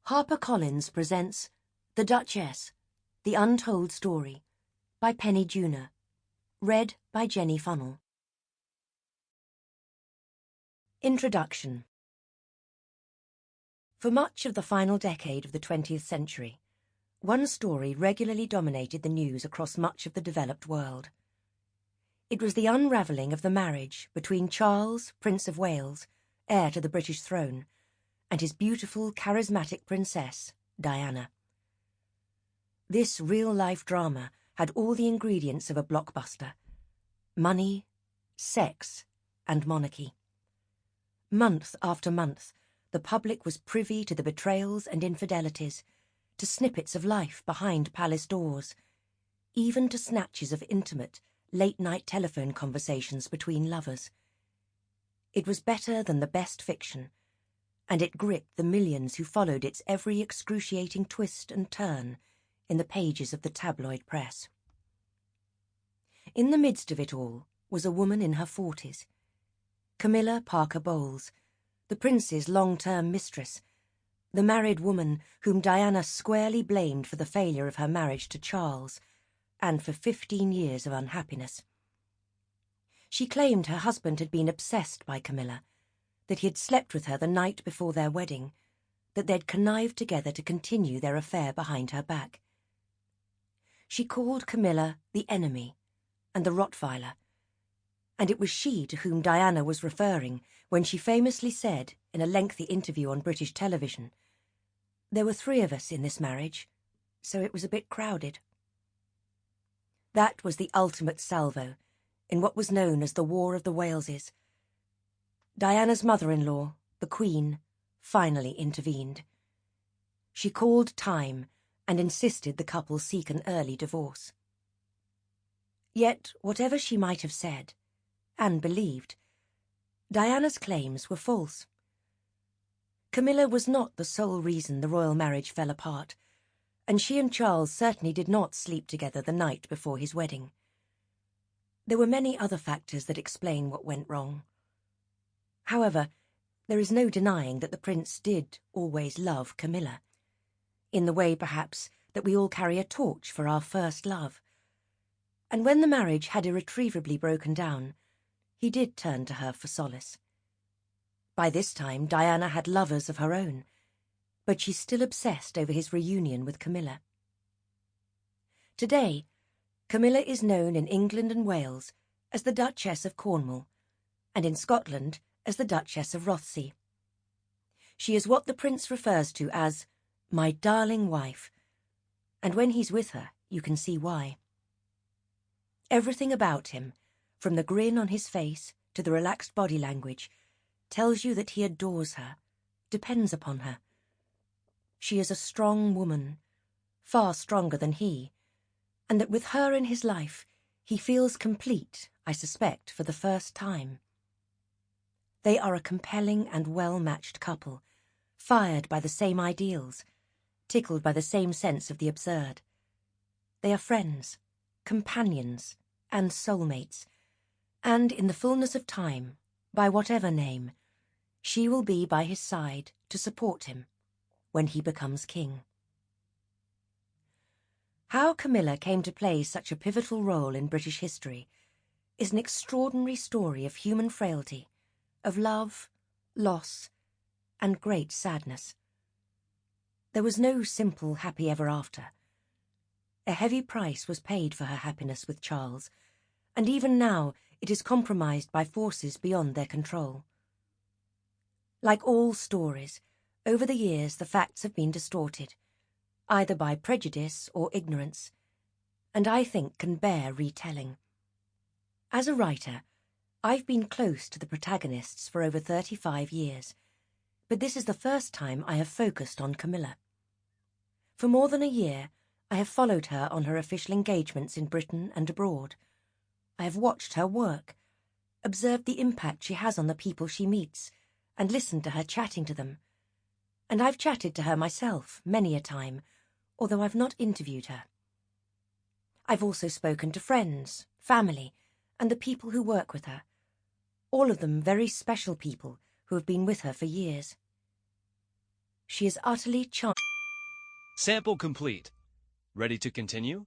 HarperCollins presents The Duchess, The Untold Story by Penny Junor. Read by Jenny Funnell. Introduction. For much of the final decade of the 20th century, one story regularly dominated the news across much of the developed world. It was the unravelling of the marriage between Charles, Prince of Wales, heir to the British throne, and his beautiful, charismatic princess, Diana. This real-life drama had all the ingredients of a blockbuster: money, sex, and monarchy. Month after month, the public was privy to the betrayals and infidelities, to snippets of life behind palace doors, even to snatches of intimate, late-night telephone conversations between lovers. It was better than the best fiction, and it gripped the millions who followed its every excruciating twist and turn in the pages of the tabloid press. In the midst of it all was a woman in her 40s, Camilla Parker Bowles, the prince's long-term mistress, the married woman whom Diana squarely blamed for the failure of her marriage to Charles and for 15 years of unhappiness. She claimed her husband had been obsessed by Camilla, that he had slept with her the night before their wedding, that they'd connived together to continue their affair behind her back. She called Camilla the enemy and the Rottweiler, and it was she to whom Diana was referring when she famously said in a lengthy interview on British television, "There were 3 of us in this marriage, so it was a bit crowded." That was the ultimate salvo in what was known as the War of the Waleses. Diana's mother-in-law, the Queen, finally intervened. She called time and insisted the couple seek an early divorce. Yet, whatever she might have said, and believed, Diana's claims were false. Camilla was not the sole reason the royal marriage fell apart, and she and Charles certainly did not sleep together the night before his wedding. There were many other factors that explain what went wrong. However, there is no denying that the prince did always love Camilla, in the way, perhaps, that we all carry a torch for our first love. And when the marriage had irretrievably broken down, he did turn to her for solace. By this time, Diana had lovers of her own, but she still obsessed over his reunion with Camilla. Today, Camilla is known in England and Wales as the Duchess of Cornwall, and in Scotland as the Duchess of Rothesay. She is what the prince refers to as "my darling wife," and when he's with her, you can see why. Everything about him, from the grin on his face to the relaxed body language, tells you that he adores her, depends upon her. She is a strong woman, far stronger than he, and that with her in his life, he feels complete, I suspect, for the first time. They are a compelling and well-matched couple, fired by the same ideals, tickled by the same sense of the absurd. They are friends, companions, and soulmates, and in the fullness of time, by whatever name, she will be by his side to support him when he becomes king. How Camilla came to play such a pivotal role in British history is an extraordinary story of human frailty, of love, loss, and great sadness. There was no simple happy ever after. A heavy price was paid for her happiness with Charles, and even now it is compromised by forces beyond their control. Like all stories, over the years the facts have been distorted, either by prejudice or ignorance, and I think can bear retelling. As a writer, I've been close to the protagonists for over 35 years, but this is the first time I have focused on Camilla. For more than a year, I have followed her on her official engagements in Britain and abroad. I have watched her work, observed the impact she has on the people she meets, and listened to her chatting to them. And I've chatted to her myself many a time, although I've not interviewed her. I've also spoken to friends, family, and the people who work with her, all of them very special people who have been with her for years. She is utterly charming. Sample complete. Ready to continue?